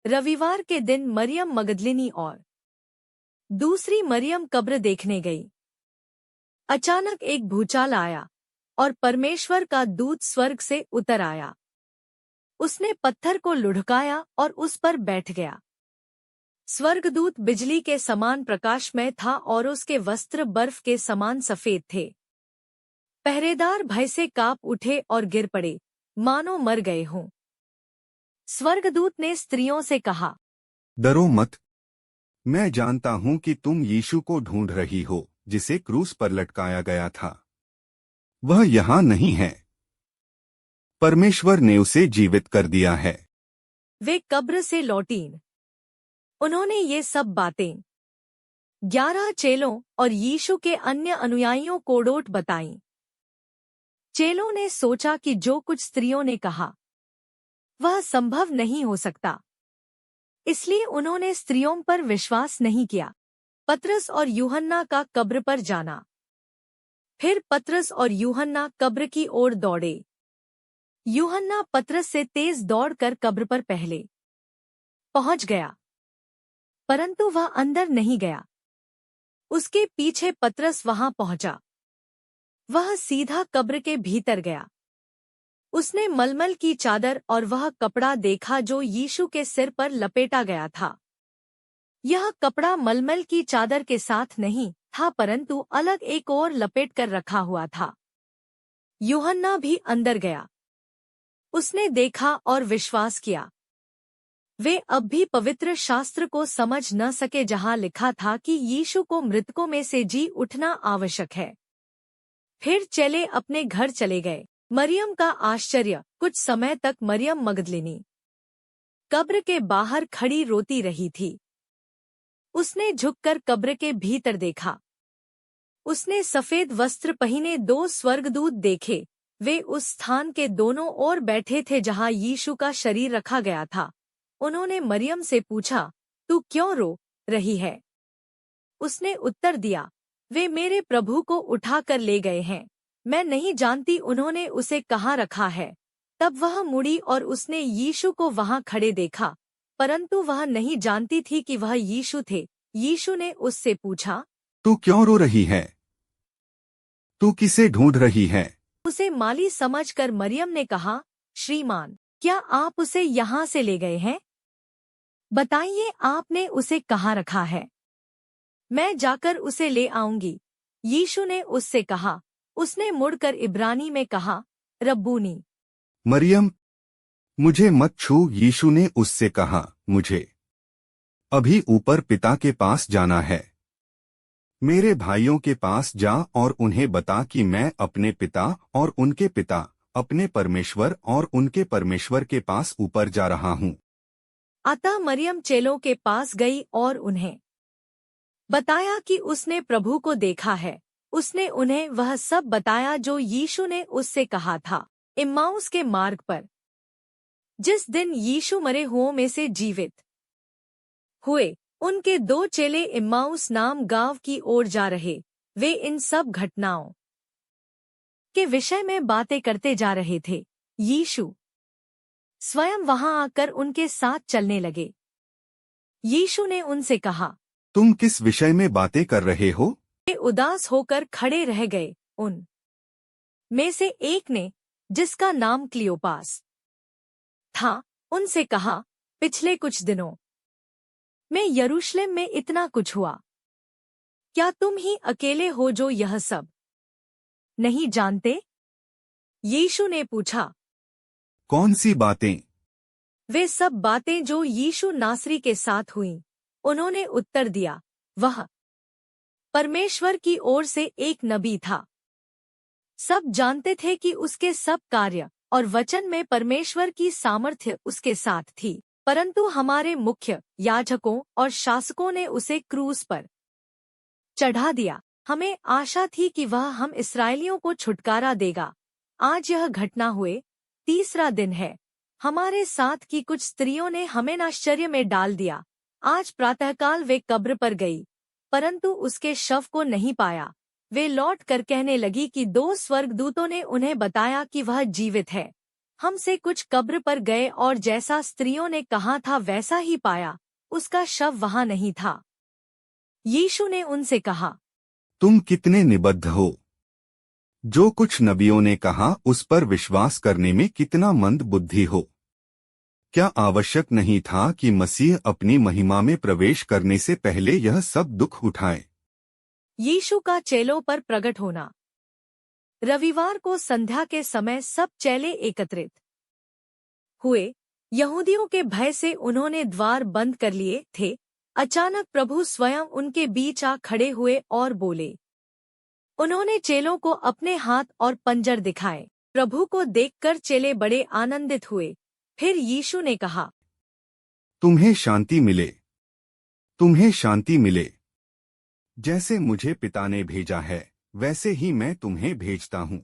रविवार के दिन मरियम मगदलिनी और दूसरी मरियम कब्र देखने गई। अचानक एक भूचाल आया और परमेश्वर का दूत स्वर्ग से उतर आया। उसने पत्थर को लुढ़काया और उस पर बैठ गया। स्वर्गदूत बिजली के समान प्रकाशमय था और उसके वस्त्र बर्फ के समान सफेद थे। पहरेदार भय से कांप उठे और गिर पड़े, मानो मर गए हों। स्वर्गदूत ने स्त्रियों से कहा, डरो मत। मैं जानता हूं कि तुम यीशु को ढूंढ रही हो, जिसे क्रूस पर लटकाया गया था। वह यहाँ नहीं है। परमेश्वर ने उसे जीवित कर दिया है। वे कब्र से लौटीं। उन्होंने ये सब बातें 11 चेलों और यीशु के अन्य अनुयायियों को डोट बताईं। चेलों ने सोचा कि जो कुछ स्त्रियों ने कहा वह संभव नहीं हो सकता, इसलिए उन्होंने स्त्रियों पर विश्वास नहीं किया। पतरस और यूहन्ना का कब्र पर जाना। फिर पतरस और यूहन्ना कब्र की ओर दौड़े। यूहन्ना पतरस से तेज दौड़कर कब्र पर पहले पहुंच गया, परंतु वह अंदर नहीं गया। उसके पीछे पतरस वहां पहुंचा। वह सीधा कब्र के भीतर गया। उसने मलमल की चादर और वह कपड़ा देखा जो यीशु के सिर पर लपेटा गया था। यह कपड़ा मलमल की चादर के साथ नहीं था, परंतु अलग एक और लपेट कर रखा हुआ था। यूहन्ना भी अंदर गया। उसने देखा और विश्वास किया। वे अब भी पवित्र शास्त्र को समझ न सके, जहां लिखा था कि यीशु को मृतकों में से जी उठना आवश्यक है। फिर चेले अपने घर चले गए। मरियम का आश्चर्य। कुछ समय तक मरियम मगदलिनी कब्र के बाहर खड़ी रोती रही थी। उसने झुककर कब्र के भीतर देखा। उसने सफेद वस्त्र पहने 2 स्वर्गदूत देखे। वे उस स्थान के दोनों ओर बैठे थे जहां यीशु का शरीर रखा गया था। उन्होंने मरियम से पूछा, तू क्यों रो रही है? उसने उत्तर दिया, वे मेरे प्रभु को उठाकर ले गए हैं। मैं नहीं जानती उन्होंने उसे कहाँ रखा है। तब वह मुड़ी और उसने यीशु को वहां खड़े देखा, परंतु वह नहीं जानती थी कि वह यीशु थे। यीशु ने उससे पूछा, तू क्यों रो रही है? तू किसे ढूंढ रही है? उसे माली समझकर मरियम ने कहा, श्रीमान, क्या आप उसे यहाँ से ले गए हैं? बताइए, आपने उसे कहाँ रखा है? मैं जाकर उसे ले आऊंगी। यीशु ने उससे कहा। उसने मुड़कर इब्रानी में कहा, रब्बूनी। मरियम। मुझे मत छू, यीशु ने उससे कहा, मुझे अभी ऊपर पिता के पास जाना है। मेरे भाइयों के पास जा और उन्हें बता कि मैं अपने पिता और उनके पिता, अपने परमेश्वर और उनके परमेश्वर के पास ऊपर जा रहा हूँ। अतः मरियम चेलों के पास गई और उन्हें बताया कि उसने प्रभु को देखा है। उसने उन्हें वह सब बताया जो यीशु ने उससे कहा था। इम्माउस के मार्ग पर जिस दिन यीशु मरे हुओं में से जीवित हुए, उनके 2 चेले इम्माउस नाम गांव की ओर जा रहे। वे इन सब घटनाओं के विषय में बातें करते जा रहे थे। यीशु स्वयं वहां आकर उनके साथ चलने लगे। यीशु ने उनसे कहा, तुम किस विषय में बातें कर रहे हो? वे उदास होकर खड़े रह गए। उन में से एक ने, जिसका नाम क्लियोपास था, उनसे कहा, पिछले कुछ दिनों में यरूशलेम में इतना कुछ हुआ। क्या तुम ही अकेले हो जो यह सब नहीं जानते? यीशु ने पूछा, कौन सी बातें? वे सब बातें जो यीशु नासरी के साथ हुईं। उन्होंने उत्तर दिया, वह परमेश्वर की ओर से एक नबी था। सब जानते थे कि उसके सब कार्य और वचन में परमेश्वर की सामर्थ्य उसके साथ थी, परंतु हमारे मुख्य याजकों और शासकों ने उसे क्रूस पर चढ़ा दिया। हमें आशा थी कि वह हम इस्राएलियों को छुटकारा देगा। आज यह घटना हुए 3रा दिन है। हमारे साथ की कुछ स्त्रियों ने हमें आश्चर्य में डाल दिया। आज प्रातःकाल वे कब्र पर गई, परंतु उसके शव को नहीं पाया। वे लौट कर कहने लगी कि 2 स्वर्गदूतों ने उन्हें बताया कि वह जीवित है। हमसे कुछ कब्र पर गए और जैसा स्त्रियों ने कहा था वैसा ही पाया, उसका शव वहां नहीं था। यीशु ने उनसे कहा, तुम कितने निबद्ध हो। जो कुछ नबियों ने कहा उस पर विश्वास करने में कितना मंद बुद्धि हो। क्या आवश्यक नहीं था कि मसीह अपनी महिमा में प्रवेश करने से पहले यह सब दुख उठाए। यीशु का चेलों पर प्रकट होना। रविवार को संध्या के समय सब चेले एकत्रित हुए। यहूदियों के भय से उन्होंने द्वार बंद कर लिए थे। अचानक प्रभु स्वयं उनके बीच आ खड़े हुए और बोले। उन्होंने चेलों को अपने हाथ और पंजर दिखाए। प्रभु को देखकर चेले बड़े आनंदित हुए। फिर यीशु ने कहा, तुम्हें शांति मिले, तुम्हें शांति मिले। जैसे मुझे पिता ने भेजा है वैसे ही मैं तुम्हें भेजता हूँ।